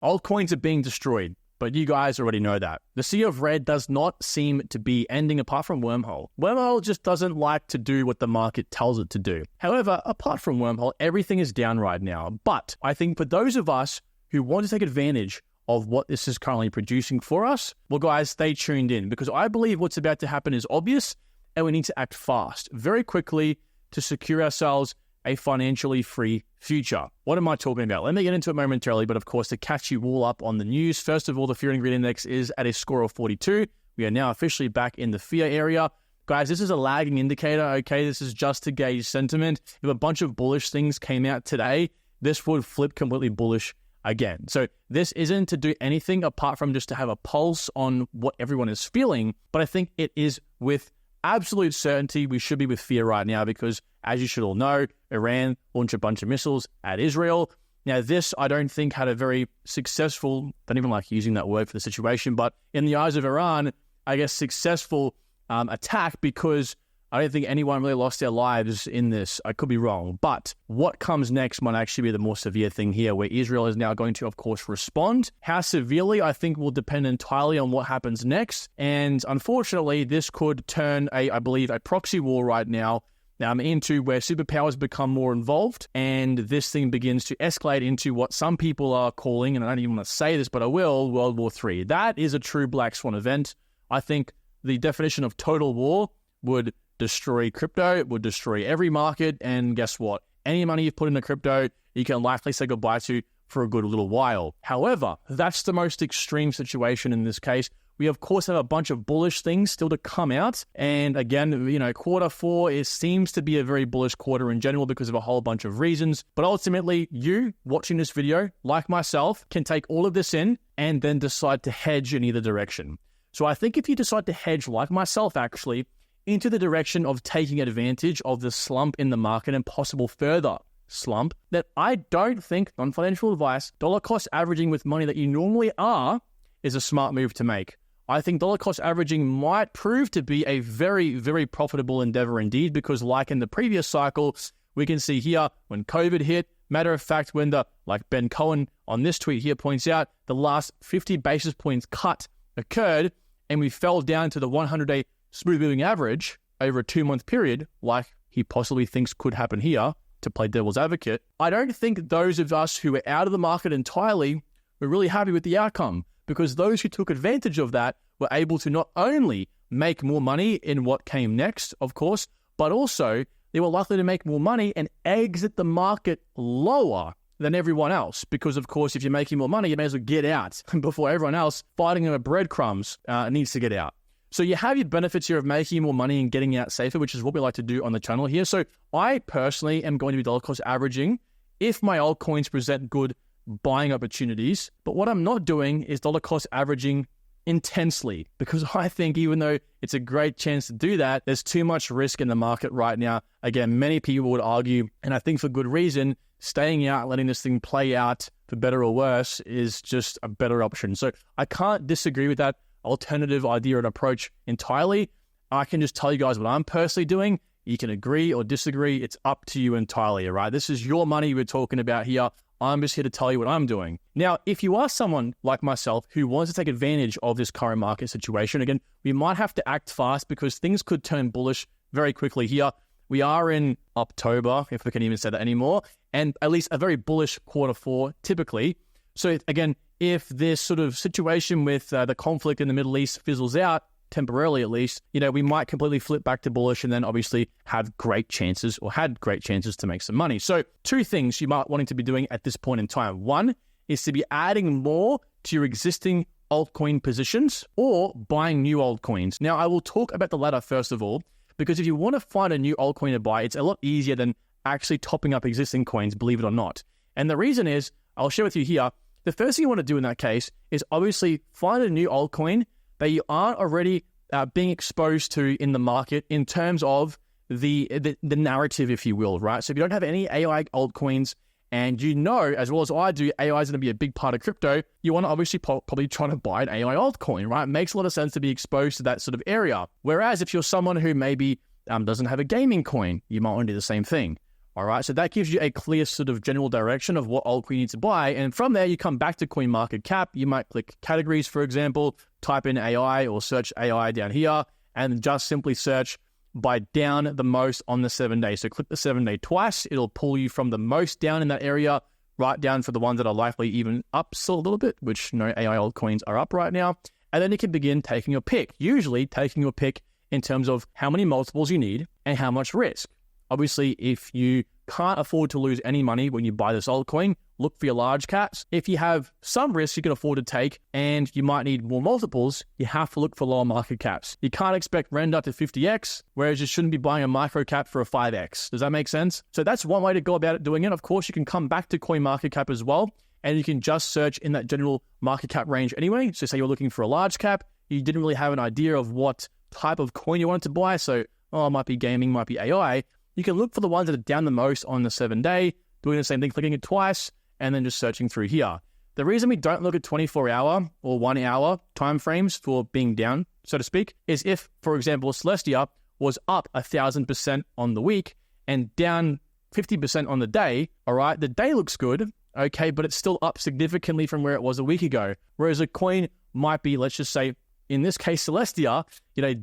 Altcoins are being destroyed, but you guys already know that. The sea of red does not seem to be ending apart from Wormhole. Wormhole just doesn't like to do what the market tells it to do. However, apart from Wormhole, everything is down right now. But I think for those of us who want to take advantage of what this is currently producing for us, well, guys, stay tuned in because I believe what's about to happen is obvious and we need to act fast, very quickly to secure ourselves a financially free future. What am I talking about? Let me get into it momentarily, but of course, to catch you all up on the news, first of all, the Fear and Greed Index is at a score of 42. We are now officially back in the fear area. Guys, this is a lagging indicator, okay? This is just to gauge sentiment. If a bunch of bullish things came out today, this would flip completely bullish again. So this isn't to do anything apart from just to have a pulse on what everyone is feeling, but I think it is with absolute certainty we should be with fear right now because, as you should all know, Iran launched a bunch of missiles at Israel. Now, this, I don't think, had a very successful, don't even like using that word for the situation, but in the eyes of Iran, I guess successful attack because I don't think anyone really lost their lives in this. I could be wrong. But what comes next might actually be the more severe thing here, where Israel is now going to, of course, respond. How severely, I think, will depend entirely on what happens next. And unfortunately, this could turn, I believe, a proxy war right now into where superpowers become more involved. And this thing begins to escalate into what some people are calling, and I don't even want to say this, but I will, World War III. That is a true black swan event. I think the definition of total war would destroy crypto, it would destroy every market, and guess what? Any money you've put into crypto, you can likely say goodbye to for a good little while. However, that's the most extreme situation in this case. We, of course, have a bunch of bullish things still to come out. And again, quarter four seems to be a very bullish quarter in general because of a whole bunch of reasons. But ultimately, you watching this video, like myself, can take all of this in and then decide to hedge in either direction. So I think if you decide to hedge, like myself actually, into the direction of taking advantage of the slump in the market and possible further slump, that I don't think, non-financial advice, dollar cost averaging with money that you normally are is a smart move to make. I think dollar cost averaging might prove to be a very, very profitable endeavor indeed, because like in the previous cycle, we can see here when COVID hit, matter of fact, when like Ben Cohen on this tweet here points out, the last 50 basis points cut occurred and we fell down to the 100-day smooth moving average over a 2-month period, like he possibly thinks could happen here, to play devil's advocate. I don't think those of us who were out of the market entirely were really happy with the outcome, because those who took advantage of that were able to not only make more money in what came next, of course, but also they were likely to make more money and exit the market lower than everyone else. Because, of course, if you're making more money, you may as well get out before everyone else fighting over breadcrumbs needs to get out. So you have your benefits here of making more money and getting out safer, which is what we like to do on the channel here. So I personally am going to be dollar cost averaging if my altcoins present good buying opportunities. But what I'm not doing is dollar cost averaging intensely, because I think even though it's a great chance to do that, there's too much risk in the market right now. Again, many people would argue, and I think for good reason, staying out, letting this thing play out for better or worse is just a better option. So I can't disagree with that alternative idea and approach entirely. I can just tell you guys what I'm personally doing. You can agree or disagree. It's up to you entirely, all right? This is your money we're talking about here. I'm just here to tell you what I'm doing. Now, if you are someone like myself who wants to take advantage of this current market situation, again, we might have to act fast because things could turn bullish very quickly here. We are in October, if we can even say that anymore, and at least a very bullish quarter four typically. So again, if this sort of situation with the conflict in the Middle East fizzles out, temporarily at least, we might completely flip back to bullish and then obviously have great chances, or had great chances to make some money. So 2 things you might wanting to be doing at this point in time. 1 is to be adding more to your existing altcoin positions or buying new altcoins. Now, I will talk about the latter first of all, because if you want to find a new altcoin to buy, it's a lot easier than actually topping up existing coins, believe it or not. And the reason is, I'll share with you here, the first thing you want to do in that case is obviously find a new altcoin that you aren't already being exposed to in the market in terms of the narrative, if you will, right? So if you don't have any AI altcoins and as well as I do, AI is going to be a big part of crypto, you want to obviously probably try to buy an AI altcoin, right? It makes a lot of sense to be exposed to that sort of area. Whereas if you're someone who maybe doesn't have a gaming coin, you might want to do the same thing. All right, so that gives you a clear sort of general direction of what altcoin you need to buy. And from there, you come back to CoinMarketCap. You might click categories, for example, type in AI or search AI down here, and just simply search by down the most on the 7 day. So click the 7 day twice. It'll pull you from the most down in that area right down for the ones that are likely even up still a little bit, which no AI altcoins are up right now. And then you can begin taking your pick, usually taking your pick in terms of how many multiples you need and how much risk. Obviously, if you can't afford to lose any money when you buy this altcoin, look for your large caps. If you have some risk you can afford to take and you might need more multiples, you have to look for lower market caps. You can't expect render to 50x, whereas you shouldn't be buying a micro cap for a 5x. Does that make sense? So that's one way to go about doing it. Of course, you can come back to CoinMarketCap as well, and you can just search in that general market cap range anyway. So say you're looking for a large cap, you didn't really have an idea of what type of coin you wanted to buy. So, it might be gaming, might be AI. You can look for the ones that are down the most on the 7 day, doing the same thing, clicking it twice, and then just searching through here. The reason we don't look at 24-hour or 1 hour timeframes for being down, so to speak, is if, for example, Celestia was up 1,000% on the week and down 50% on the day, all right, the day looks good, okay, but it's still up significantly from where it was a week ago. Whereas a coin might be, let's just say, in this case, Celestia,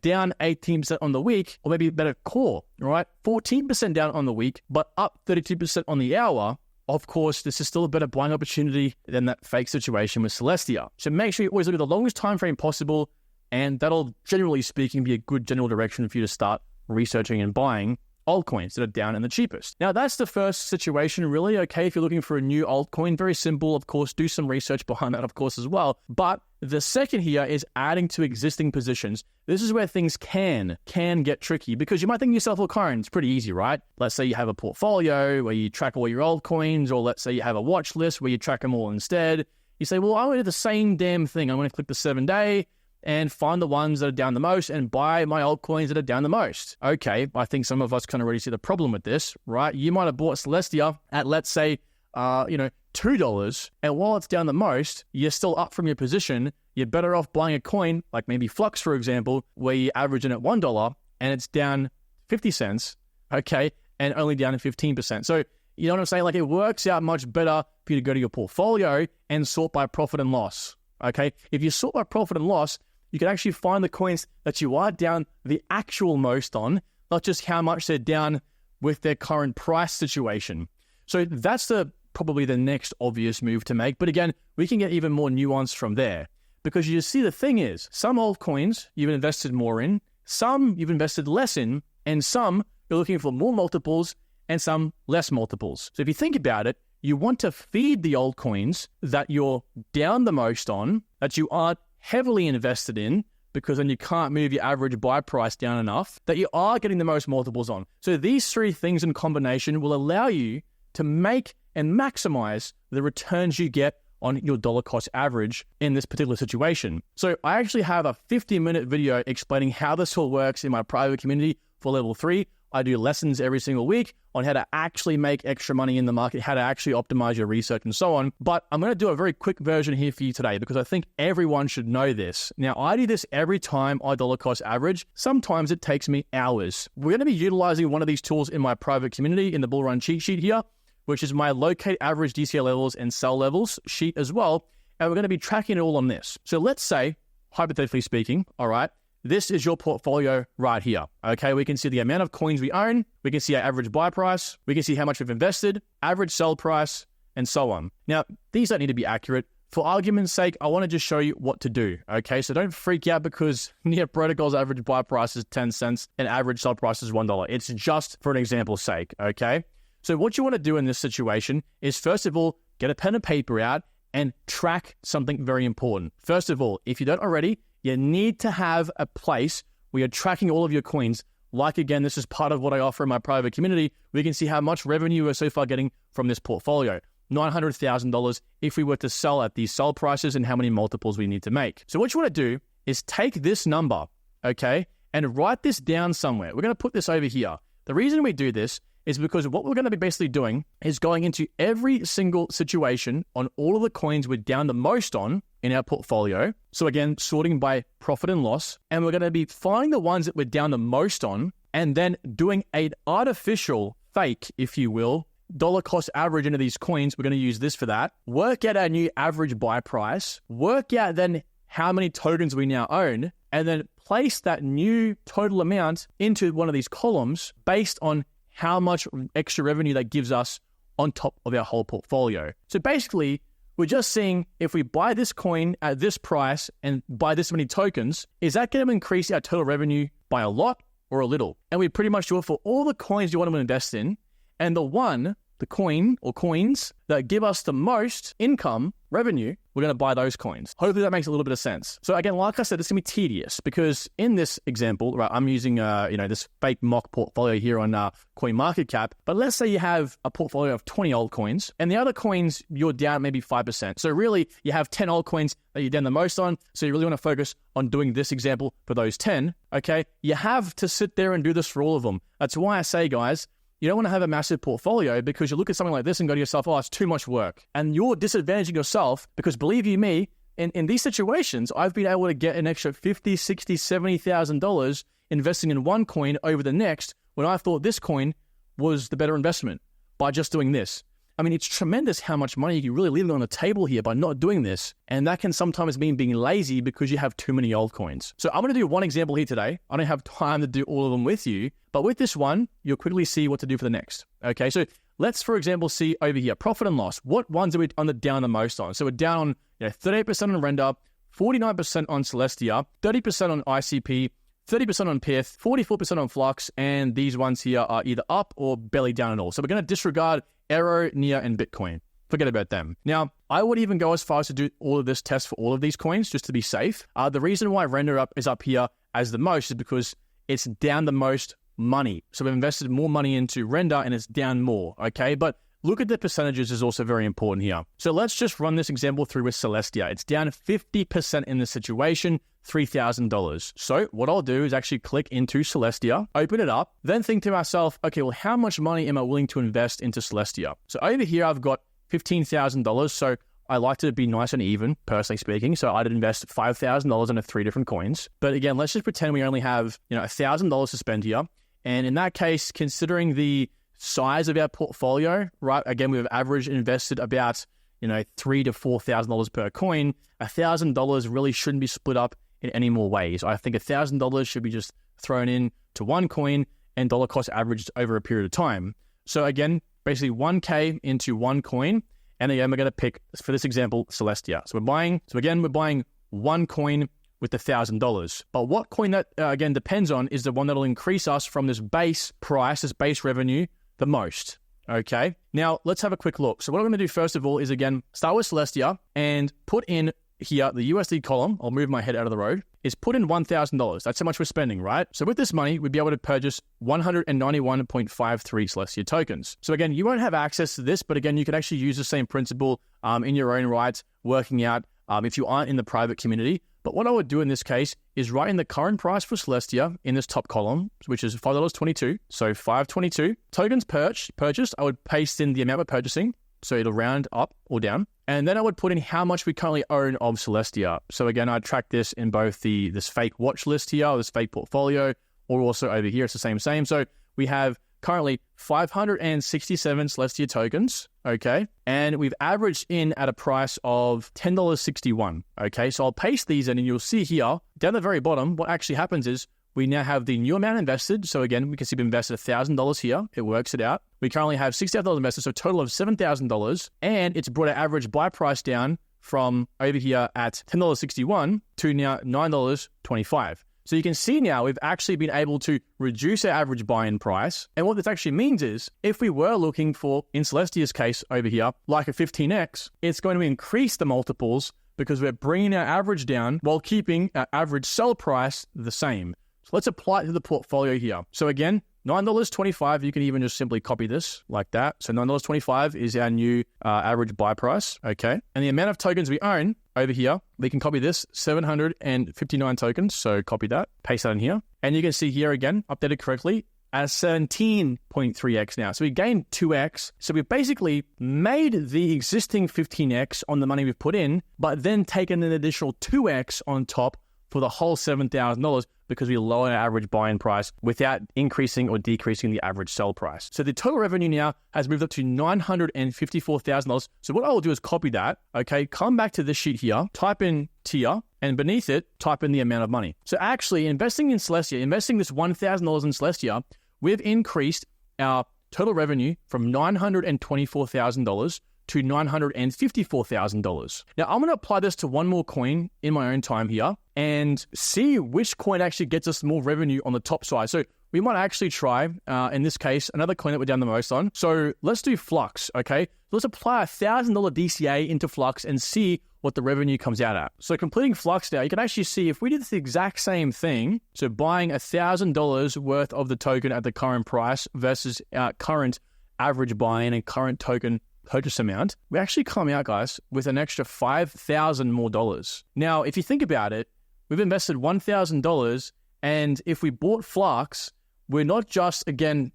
down 18% on the week, or maybe better core, right? 14% down on the week, but up 32% on the hour. Of course, this is still a better buying opportunity than that fake situation with Celestia. So make sure you always look at the longest time frame possible, and that'll, generally speaking, be a good general direction for you to start researching and buying altcoins that are down and the cheapest. Now, that's the first situation, really. Okay, if you're looking for a new altcoin, very simple, of course, do some research behind that, of course, as well. But the second here is adding to existing positions. This is where things can get tricky, because you might think to yourself, well, Karen, it's pretty easy, right? Let's say you have a portfolio where you track all your altcoins, or let's say you have a watch list where you track them all instead. You say, well, I'm going to do the same damn thing. I'm going to click the 7 day and find the ones that are down the most and buy my altcoins that are down the most. Okay, I think some of us can already see the problem with this, right? You might have bought Celestia at, let's say, $2, and while it's down the most, you're still up from your position. You're better off buying a coin, like maybe Flux, for example, where you average in at $1 and it's down 50 cents, okay, and only down 15%. So, you know what I'm saying? Like, it works out much better for you to go to your portfolio and sort by profit and loss, okay? If you sort by profit and loss, you can actually find the coins that you are down the actual most on, not just how much they're down with their current price situation. So that's probably the next obvious move to make. But again, we can get even more nuanced from there, because you see, the thing is, some altcoins you've invested more in, some you've invested less in, and some you're looking for more multiples and some less multiples. So if you think about it, you want to feed the altcoins that you're down the most on, that you aren't heavily invested in, because then you can't move your average buy price down enough, that you are getting the most multiples on. So these three things in combination will allow you to make and maximize the returns you get on your dollar cost average in this particular situation. So I actually have a 50-minute video explaining how this all works in my private community for level 3. I do lessons every single week on how to actually make extra money in the market, how to actually optimize your research and so on. But I'm going to do a very quick version here for you today, because I think everyone should know this. Now, I do this every time I dollar cost average. Sometimes it takes me hours. We're going to be utilizing one of these tools in my private community in the bull run cheat sheet here, which is my locate average DCA levels and sell levels sheet as well. And we're going to be tracking it all on this. So let's say, hypothetically speaking, all right, this is your portfolio right here, okay? We can see the amount of coins we own. We can see our average buy price. We can see how much we've invested, average sell price, and so on. Now, these don't need to be accurate. For argument's sake, I want to just show you what to do, okay? So don't freak out because Near Protocol's average buy price is 10 cents and average sell price is $1. It's just for an example's sake, okay? So what you want to do in this situation is, first of all, get a pen and paper out and track something very important. First of all, if you don't already, you need to have a place where you're tracking all of your coins. Like, again, this is part of what I offer in my private community. We can see how much revenue we're so far getting from this portfolio. $900,000 if we were to sell at these sell prices, and how many multiples we need to make. So what you want to do is take this number, okay, and write this down somewhere. We're going to put this over here. The reason we do this is because what we're going to be basically doing is going into every single situation on all of the coins we're down the most on in our portfolio. So again, sorting by profit and loss. And we're going to be finding the ones that we're down the most on and then doing an artificial fake, if you will, dollar cost average into these coins. We're going to use this for that. Work out our new average buy price. Work out then how many tokens we now own, and then place that new total amount into one of these columns based on how much extra revenue that gives us on top of our whole portfolio. So basically, we're just seeing if we buy this coin at this price and buy this many tokens, is that going to increase our total revenue by a lot or a little? And we pretty much do it for all the coins you want to invest in. And the coin or coins that give us the most income revenue, we're going to buy those coins. Hopefully that makes a little bit of sense. So again, like I said, it's going to be tedious because in this example, right, I'm using this fake mock portfolio here on CoinMarketCap. But let's say you have a portfolio of 20 altcoins and the other coins you're down maybe 5%. So really you have 10 altcoins that you're down the most on. So you really want to focus on doing this example for those 10. Okay, you have to sit there and do this for all of them. That's why I say, guys, you don't want to have a massive portfolio because you look at something like this and go to yourself, oh, it's too much work. And you're disadvantaging yourself because believe you me, in these situations, I've been able to get an extra $50,000, $60,000, $70,000 investing in one coin over the next when I thought this coin was the better investment by just doing this. I mean, it's tremendous how much money you can really leave on the table here by not doing this. And that can sometimes mean being lazy because you have too many altcoins. So I'm going to do one example here today. I don't have time to do all of them with you, but with this one, you'll quickly see what to do for the next. Okay, so let's, for example, see over here, profit and loss. What ones are we on the down the most on? So we're down on 38% on Render, 49% on Celestia, 30% on ICP, 30% on Pith, 44% on Flux, and these ones here are either up or barely down at all. So we're going to disregard Arrow, Nia, and Bitcoin. Forget about them. Now, I would even go as far as to do all of this test for all of these coins just to be safe. The reason why Render is up here as the most is because it's down the most money. So we've invested more money into Render and it's down more, okay? But look at the percentages is also very important here. So let's just run this example through with Celestia. It's down 50% in this situation, $3,000. So what I'll do is actually click into Celestia, open it up, then think to myself, okay, well, how much money am I willing to invest into Celestia? So over here, I've got $15,000. So I like to be nice and even, personally speaking. So I'd invest $5,000 into 3 different coins. But again, let's just pretend we only have, $1,000 to spend here. And in that case, considering the size of our portfolio, right? Again, we've average invested about, $3,000 to $4,000 per coin. $1,000 really shouldn't be split up in any more ways. I think $1,000 should be just thrown in to one coin and dollar cost averaged over a period of time. So again, basically 1K into one coin. And again, we're going to pick, for this example, Celestia. So we're buying one coin with $1,000. But what coin that, again, depends on is the one that'll increase us from this base price, this base revenue, the most. Okay. Now let's have a quick look. So what I'm going to do first of all is again, start with Celestia and put in here, the USD column, I'll move my head out of the road, is put in $1,000. That's how much we're spending, right? So with this money, we'd be able to purchase 191.53 Celestia tokens. So again, you won't have access to this, but again, you could actually use the same principle in your own right, working out if you aren't in the private community. But what I would do in this case is write in the current price for Celestia in this top column, which is $5.22. So $5.22. Tokens purchased, I would paste in the amount we're purchasing. So it'll round up or down. And then I would put in how much we currently own of Celestia. So again, I'd track this in both this fake watch list here, this fake portfolio, or also over here, it's the same. So we have currently 567 Celestia tokens, okay? And we've averaged in at a price of $10.61, okay? So I'll paste these in and you'll see here, down the very bottom, what actually happens is we now have the new amount invested. So again, we can see we've invested $1,000 here. It works it out. We currently have $6,000 invested, so a total of $7,000. And it's brought our average buy price down from over here at $10.61 to now $9.25. So you can see now we've actually been able to reduce our average buy-in price. And what this actually means is if we were looking for, in Celestia's case over here, like a 15x, it's going to increase the multiples because we're bringing our average down while keeping our average sell price the same. So let's apply it to the portfolio here. So again, $9.25, you can even just simply copy this like that. So $9.25 is our new average buy price, okay? And the amount of tokens we own over here, we can copy this, 759 tokens. So copy that, paste that in here. And you can see here again, updated correctly, at 17.3x now. So we gained 2x. So we've basically made the existing 15x on the money we've put in, but then taken an additional 2x on top for the whole $7,000 because we lower our average buying price without increasing or decreasing the average sell price. So the total revenue now has moved up to $954,000. So what I will do is copy that, okay, come back to this sheet here, type in tier, and beneath it, type in the amount of money. So actually investing in Celestia, investing this $1,000 in Celestia, we've increased our total revenue from $924,000 to $954,000. Now, I'm going to apply this to one more coin in my own time here and see which coin actually gets us more revenue on the top side. So we might actually try, in this case, another coin that we're down the most on. So let's do Flux, okay? Let's apply a $1,000 DCA into Flux and see what the revenue comes out at. So completing Flux now, you can actually see if we did the exact same thing, so buying $1,000 worth of the token at the current price versus our current average buy-in and current token purchase amount, we actually come out, guys, with an extra $5,000 more dollars. Now, if you think about it, we've invested $1,000, and if we bought Flux, we're not just, again,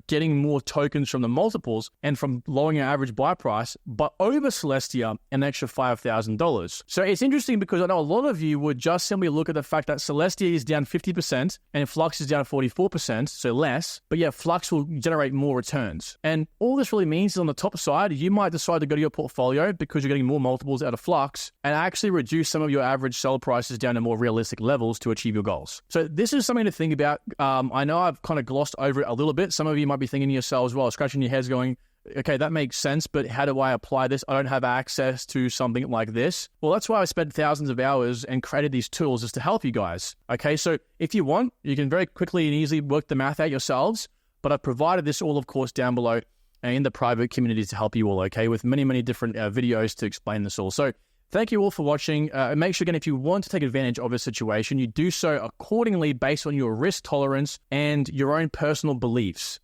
getting more tokens from the multiples and from lowering our average buy price, but over Celestia, an extra $5,000. So it's interesting because I know a lot of you would just simply look at the fact that Celestia is down 50% and Flux is down 44%, so less, but yeah, Flux will generate more returns. And all this really means is on the top side, you might decide to go to your portfolio because you're getting more multiples out of Flux and actually reduce some of your average sell prices down to more realistic levels to achieve your goals. So this is something to think about. I know I've kind of glossed over it a little bit. Some of you might be thinking to yourselves, well, scratching your heads going, okay, that makes sense, but how do I apply this? I don't have access to something like this. Well, that's why I spent thousands of hours and created these tools is to help you guys. Okay, so if you want, you can very quickly and easily work the math out yourselves, but I've provided this all, of course, down below in the private community to help you all, okay, with many, many different videos to explain this all. So thank you all for watching. Make sure, again, if you want to take advantage of a situation, you do so accordingly based on your risk tolerance and your own personal beliefs.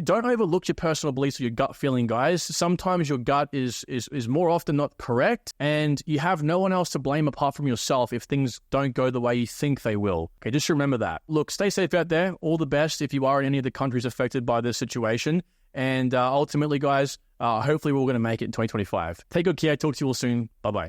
Don't overlook your personal beliefs or your gut feeling, guys. Sometimes your gut is more often not correct, and you have no one else to blame apart from yourself if things don't go the way you think they will. Okay, just remember that. Look, stay safe out there. All the best if you are in any of the countries affected by this situation. And ultimately, guys, hopefully we're going to make it in 2025. Take good care. Talk to you all soon. Bye-bye.